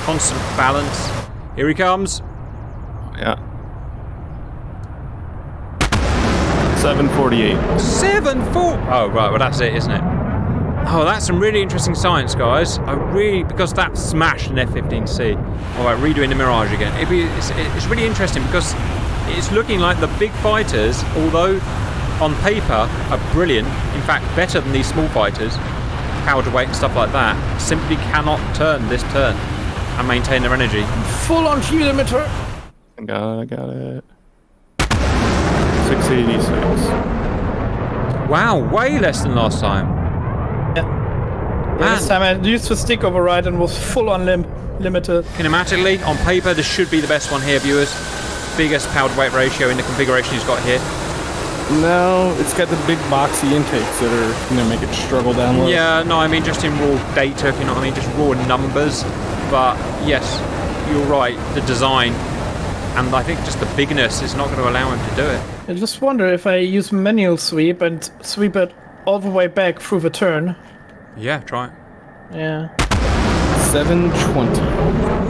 Constant balance. Here he comes. Yeah. 748. 7-4. Oh, right. Well, that's it, isn't it? Oh, that's some really interesting science, guys. Because that smashed an F-15C. All right, redoing the Mirage again. It's really interesting because it's looking like the big fighters, although on paper are brilliant, in fact, better than these small fighters, power to weight and stuff like that, simply cannot turn this turn and maintain their energy. Full on fuel limiter. I got it. 686. Wow, way less than last time. Yeah, this time I used the stick override and was full on limited. Kinematically, on paper, this should be the best one here, viewers. Biggest power to weight ratio in the configuration he's got here. No, it's got the big boxy intakes that are going to make it struggle down low. Yeah, no, I mean just in raw data, if you know what I mean, just raw numbers. But yes, you're right, the design, and I think just the bigness is not going to allow him to do it. I just wonder if I use manual sweep and sweep it all the way back through the turn. Yeah, try it. Yeah. 720.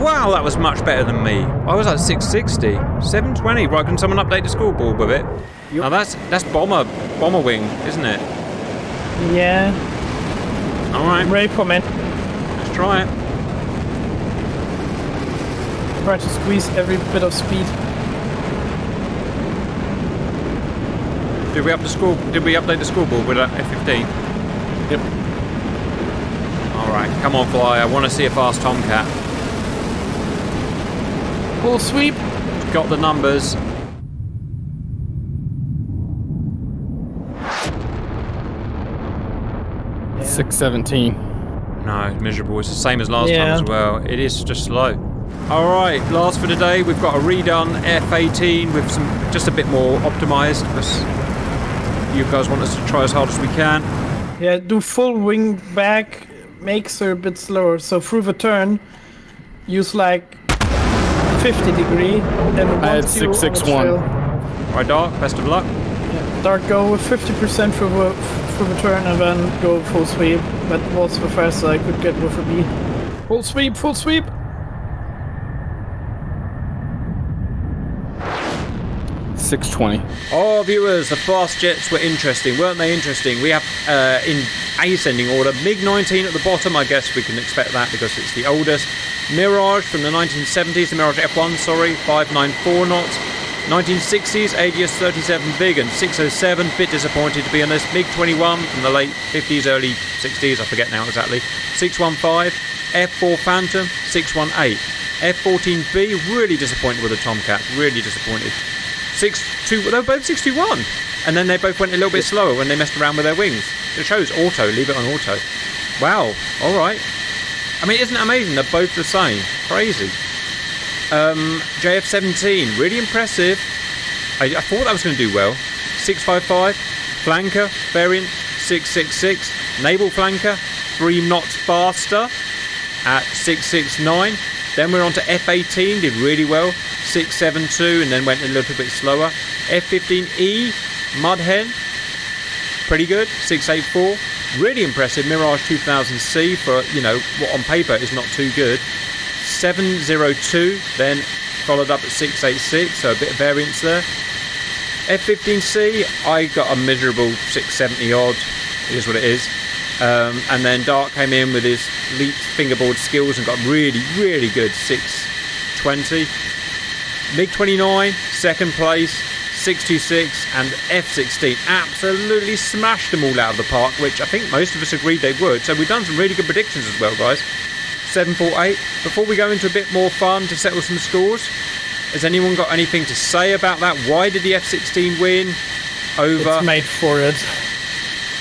Wow, that was much better than me. I was at 660. 720. Right, can someone update the scoreboard with it? Yep. Now that's bomber wing, isn't it? Yeah. All right, Ray comment. let's try it. Try to squeeze every bit of speed. Did we update the scoreboard with that F-15? Yep. All right, come on, fly. I want to see a fast Tomcat. Full sweep. Got the numbers. Yeah. 617. No, it's miserable. It's the same as last time Yeah. as well. It is just slow. All right, last for today, we've got a redone F-18 with just a bit more optimized. Because you guys want us to try as hard as we can. Yeah, do full wing back, makes her a bit slower. So through the turn, use like 50 degree. Then I had 661. All right, Dark, best of luck. Yeah, Dark, go with 50% through the turn and then go full sweep. That was the fastest I could get with a B. Full sweep, full sweep. 620. Oh, viewers, the fast jets were interesting, weren't they? Interesting. We have, in ascending order, MiG-19 at the bottom. I guess we can expect that because it's the oldest. Mirage from the 1970s, the Mirage F1, sorry, 594 knots. 1960s, AGS 37 big and 607. Bit disappointed to be honest. MiG-21 from the late 50s, early 60s, I forget now exactly. 615. F4 Phantom, 618. F-14B, really disappointed with the Tomcat, really disappointed. 6-2, they were both 621, and then they both went a little bit slower when they messed around with their wings. It shows auto, leave it on auto. Wow, alright. I mean, isn't it amazing? They're both the same. Crazy. JF-17, really impressive. I thought that was going to do well. 655, flanker, variant, 666, naval flanker, 3 knots faster at 669. Then we're on to F-18, did really well, 672, and then went a little bit slower. F-15E, Mudhen, pretty good, 684. Really impressive, Mirage 2000C for, you know, what on paper is not too good. 702, then followed up at 686, so a bit of variance there. F-15C, I got a miserable 670 odd, it is what it is. And then Dark came in with his elite fingerboard skills and got really, really good 620. MiG-29, second place, 626, and F-16 absolutely smashed them all out of the park, which I think most of us agreed they would. So we've done some really good predictions as well, guys. 748. Before we go into a bit more fun to settle some scores, has anyone got anything to say about that? Why did the F-16 win over... It's made for it.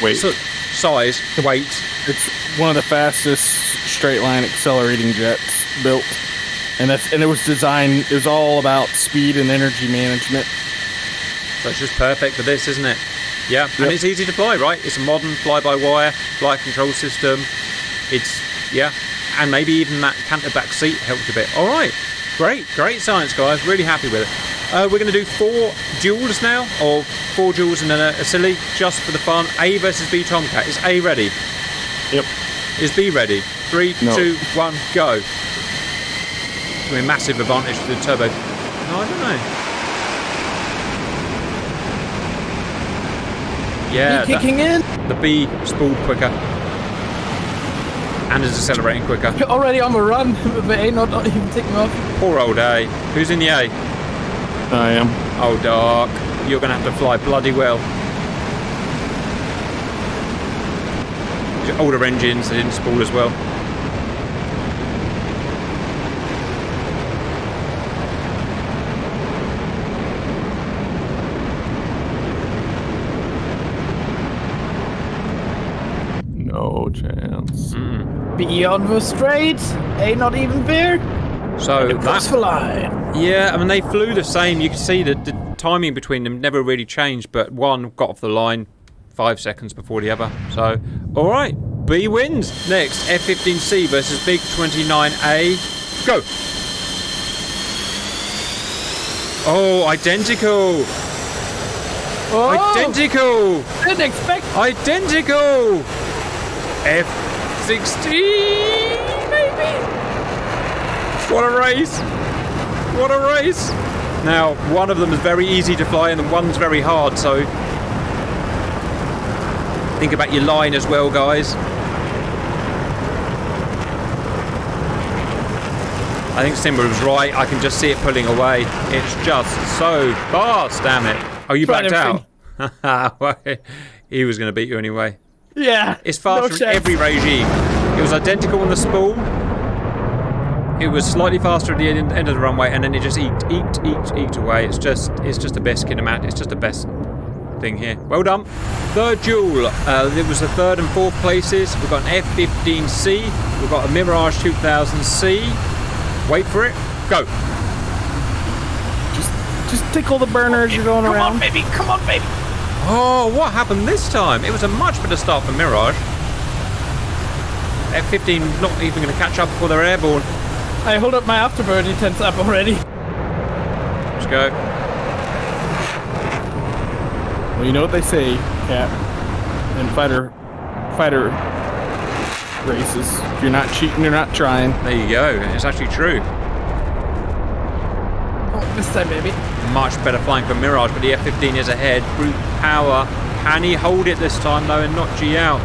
Wait. So, size, weight. It's one of the fastest straight line accelerating jets built. And it was designed. It was all about speed and energy management. So it's just perfect for this, isn't it? Yeah, and it's easy to fly, right? It's a modern fly-by-wire flight control system. It's, and maybe even that canter back seat helped a bit. All right, great science, guys. Really happy with it. We're going to do 4 duels now, or 4 duels and then a silly, just for the fun. A versus B Tomcat. Is A ready? Yep. Is B ready? 3, 2, 1, go. It's going to be a massive advantage for the turbo. No, I don't know. Yeah, kicking in. The B spooled quicker. And is accelerating quicker. You're already on the run, but the A not even taking off. Poor old A. Who's in the A? I am. Oh, Dark. You're going to have to fly bloody well. Older engines, they didn't spool as well. No chance. B on the straight. A not even there. So Across the line. Yeah, I mean, they flew the same. You can see that the timing between them never really changed, but one got off the line 5 seconds before the other. So, all right, B wins. Next, F-15C versus Big 29A. Go. Oh, identical. Oh, Identical. didn't expect. Identical. F-16, maybe. What a race! What a race! Now, one of them is very easy to fly and one's very hard, so think about your line as well, guys. I think Simba was right. I can just see it pulling away. It's just so fast, damn it. Oh, you backed out? He was going to beat you anyway. Yeah. It's faster in every regime. It was identical on the spool. It was slightly faster at the end of the runway, and then it just eked away. It's just the best kinematic. It's just the best thing here. Well done. Third duel. It was the 3rd and 4th places. We've got an F-15C. We've got a Mirage 2000C. Wait for it. Go. Just tickle the burner as you're going around. Come on, baby. Come on, baby. Oh, what happened this time? It was a much better start for Mirage. F-15 not even going to catch up before they're airborne. I hold up my Afterburner tents up already. Let's go. Well, you know what they say, Cap, in fighter races. If you're not cheating, you're not trying. There you go. It's actually true. Oh, this time, baby. Much better flying for Mirage, but the F-15 is ahead. Brute power. Can he hold it this time, though, and not G out?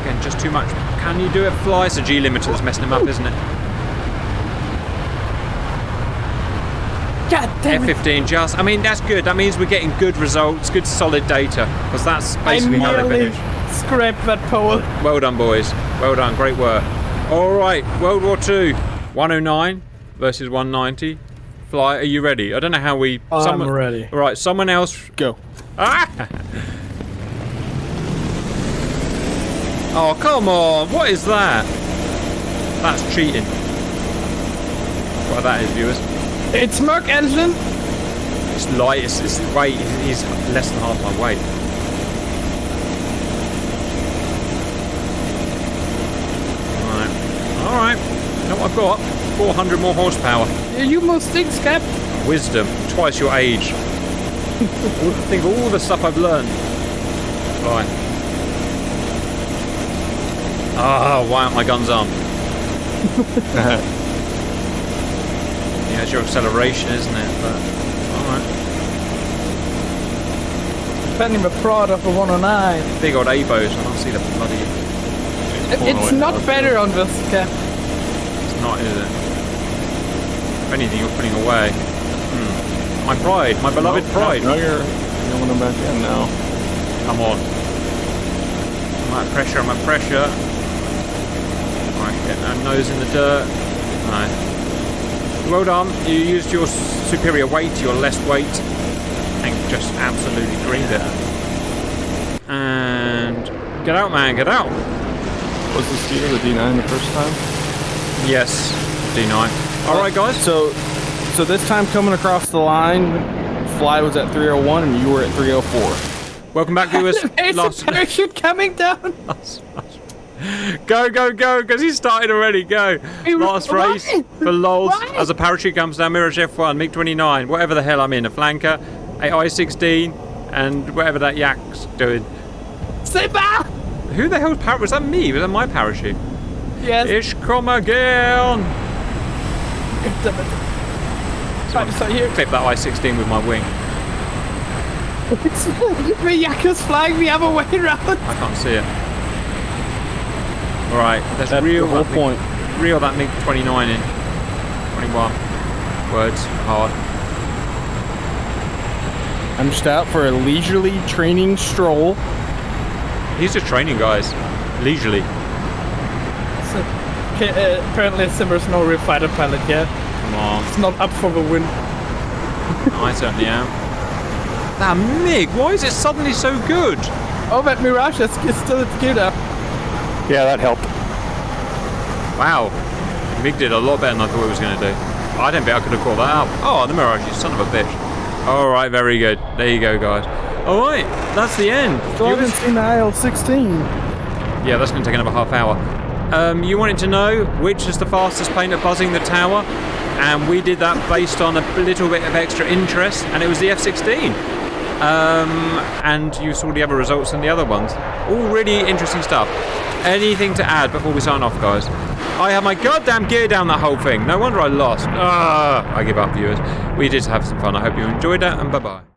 Again, just too much. Can you do it fly? It's a G limiter that's messing him up, isn't it? God damn it. F-15 just... I mean, that's good. That means we're getting good results, good solid data. Because that's basically how they nearly finish. scraped that pole. Well done, boys. Well done. Great work. All right. World War II. 109 versus 190. Fly. Are you ready? I don't know how we... I'm ready. All right. Someone else... Go. Ah! Oh, come on. What is that? That's cheating. What that is, viewers. It's Merc engine. It's light. It's weight. He's less than half my weight. All right. You know what I've got? 400 more horsepower. You most things, Cap. Wisdom. Twice your age. Think of all the stuff I've learned. Right. Ah, why aren't my guns armed? Yeah, it's your acceleration, isn't it? But alright. Depending on the prod of the 109. Big old ABOs, I don't see the bloody... It's not better on this, Cap. It's not, is it? If anything, you're putting away. My pride, my beloved pride. No, you're going them back in now. Come on. I'm at pressure, I'm at pressure. Alright, get that nose in the dirt. Alright. Well done. You used your superior weight, your less weight, and just absolutely creamed it. And get out, man, get out. Was the speed of the D9 the first time? Yes, D9. All right, guys. So this time coming across the line, Fly was at 301 and you were at 304. Welcome back, viewers. There's a parachute coming down. Go, because he started already. Go. Last race for lols. Why? As a parachute comes down, Mirage F1, MiG-29, whatever the hell I'm in, a flanker, AI-16, and whatever that yak's doing. Simba! Who the hell's parachute? Was that me? Was that my parachute? Yes. Ich komme gern. So here. Clip that I-16 with my wing. The yak is flying the other way around. I can't see it. Alright, let's That's reel the whole that point. Reel that MiG-29 in. 21. Words. Hard. I'm just out for a leisurely training stroll. He's just training, guys. Leisurely. So, apparently Simba's no real fighter pilot yet. Come on. It's not up for the win. I certainly am. That MiG, why is it suddenly so good? Oh, that Mirage is still at gear now. Yeah, that helped. Wow. MiG did a lot better than I thought it was going to do. I don't think I could have caught that out. Oh, the Mirage, you son of a bitch. Alright, very good. There you go, guys. Alright, that's the end. Still haven't seen the IL-16. Yeah, that's going to take another half hour. You wanted to know which is the fastest plane at buzzing the tower, and we did that based on a little bit of extra interest, and it was the F-16. And you saw the other results in the other ones. All really interesting stuff. Anything to add before we sign off, guys? I have my goddamn gear down that whole thing. No wonder I lost. I give up, viewers. We did have some fun. I hope you enjoyed it, and bye-bye.